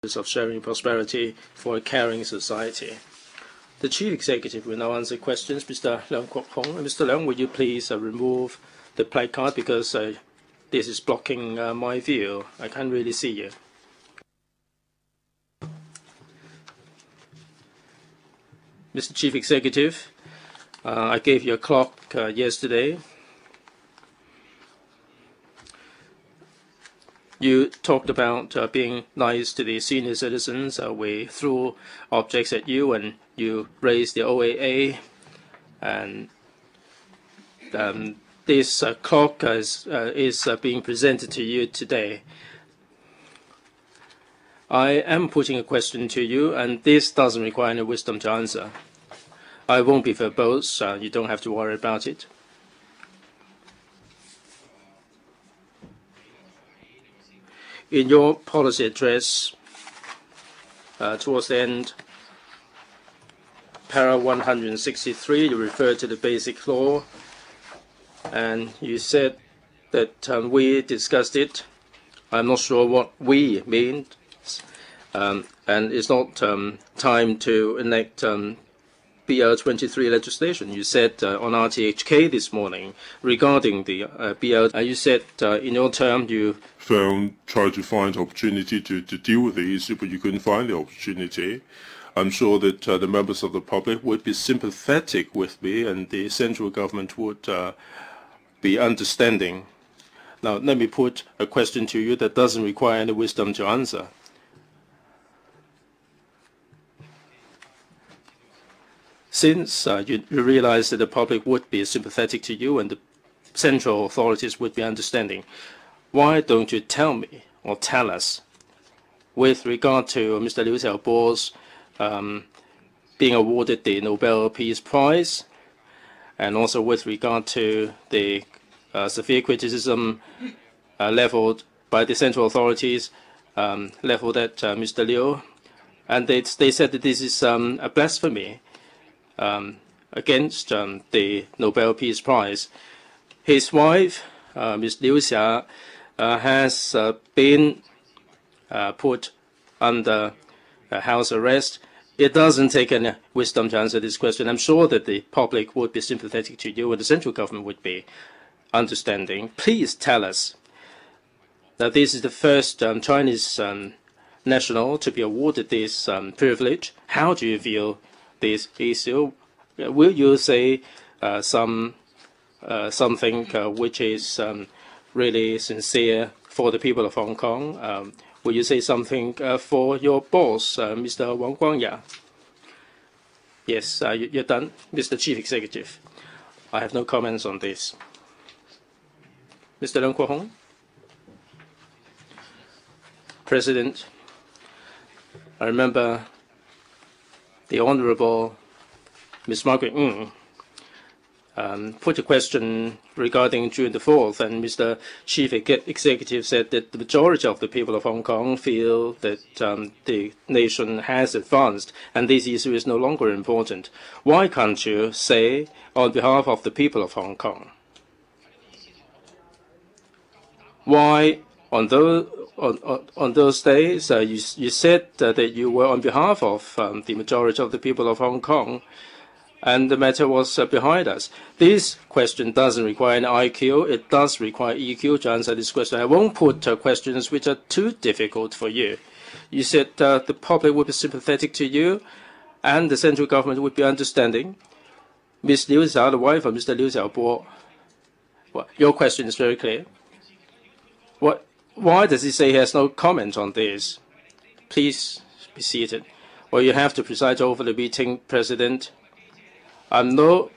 of sharing prosperity for a caring society. The Chief Executive will now answer questions. Mr. LEUNG Kwok-hung. Mr. Leung, would you please remove the placard because this is blocking my view. I can't really see you. Mr. Chief Executive, I gave you a clock yesterday. You talked about being nice to the senior citizens. We threw objects at you and you raised the OAA. And this clock is being presented to you today. I am putting a question to you, and this doesn't require any wisdom to answer. I won't be verbose, you don't have to worry about it. In your policy address, towards the end, para 163, you referred to the basic law, and you said that we discussed it. I'm not sure what we mean, and it's not time to enact BL 23 legislation. You said on RTHK this morning regarding the BL, you said in your term you tried to find opportunity to deal with the issue, but you couldn't find the opportunity. I'm sure that the members of the public would be sympathetic with me, and the central government would be understanding. Now, let me put a question to you that doesn't require any wisdom to answer. Since you realize that the public would be sympathetic to you and the central authorities would be understanding, why don't you tell me or tell us with regard to Mr. LIU Xiaobo's being awarded the Nobel Peace Prize, and also with regard to the severe criticism leveled by the central authorities leveled at Mr. Liu, and they said that this is a blasphemy against the Nobel Peace Prize. His wife, Ms. LIU Xia, has been put under house arrest. It doesn't take any wisdom to answer this question. I'm sure that the public would be sympathetic to you and the central government would be understanding. Please tell us that this is the first Chinese national to be awarded this privilege. How do you view this issue? Will you say something which is really sincere for the people of Hong Kong? Will you say something for your boss, Mr. WANG Guangya? Yes, you're done. Mr. Chief Executive, I have no comments on this. Mr. LEUNG Kwok-hung? President, I remember the Honourable Ms. Margaret Ng put a question regarding June the 4th, and Mr. Chief Executive said that the majority of the people of Hong Kong feel that the nation has advanced and this issue is no longer important. Why can't you say on behalf of the people of Hong Kong? Why on those days you said that you were on behalf of the majority of the people of Hong Kong, and the matter was behind us? This question doesn't require an IQ. It does require EQ to answer this question. I won't put questions which are too difficult for you. You said the public would be sympathetic to you and the central government would be understanding. Ms. LIU Xia, the wife of Mr. LIU Xiaobo, well, your question is very clear. Why does he say he has no comment on this? Please be seated. Well, you have to preside over the meeting, President. I'm no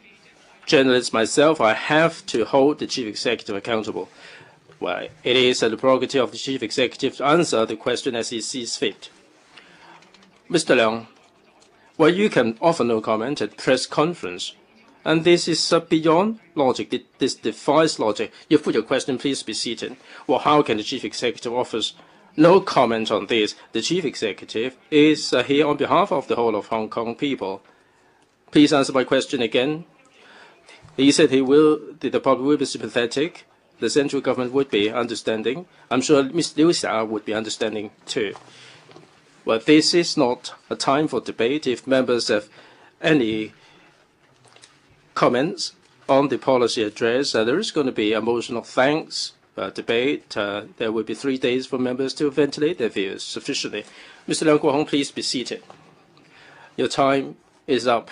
journalist myself. I have to hold the Chief Executive accountable. Well, it is the prerogative of the Chief Executive to answer the question as he sees fit. Mr. Leung, well, you can offer no comment at press conference. And this is beyond logic. This defies logic. You put your question, please be seated. Well, how can the Chief Executive offer no comment on this? The Chief Executive is here on behalf of the whole of Hong Kong people. Please answer my question again. He said the public will be sympathetic. The central government would be understanding. I'm sure Ms. LIU Xia would be understanding too. Well, this is not a time for debate. If members have any comments on the policy address, there is going to be a motion of thanks debate. There will be 3 days for members to ventilate their views sufficiently. Mr. LEUNG Kwok-hung, please be seated. Your time is up.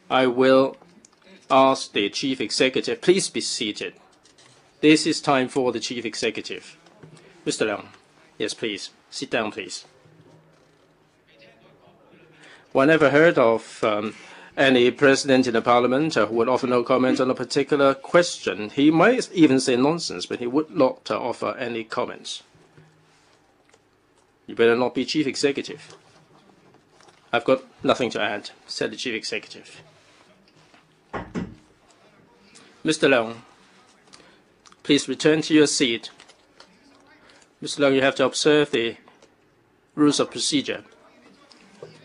I will ask the Chief Executive, please be seated. This is time for the Chief Executive. Mr. Leung, yes, please. Sit down, please. One never heard of any president in the parliament who would offer no comment on a particular question. He might even say nonsense, but he would not offer any comments. You better not be Chief Executive. I've got nothing to add, said the Chief Executive. Mr. Leung, please return to your seat. Mr. Leung, you have to observe the rules of procedure.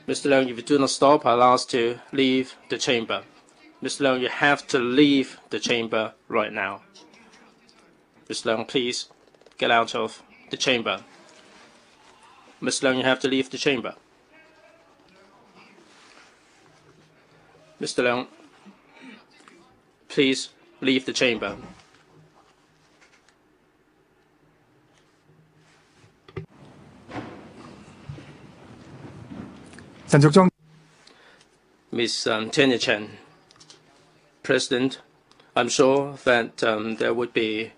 Mr. Leung, if you do not stop, I'll ask to leave the chamber. Mr. Leung, you have to leave the chamber right now. Mr. Leung, please get out of the chamber. Mr. Leung, you have to leave the chamber. Mr. Leung, please leave the chamber. Ms. Tian'anmen, President, I'm sure that there would be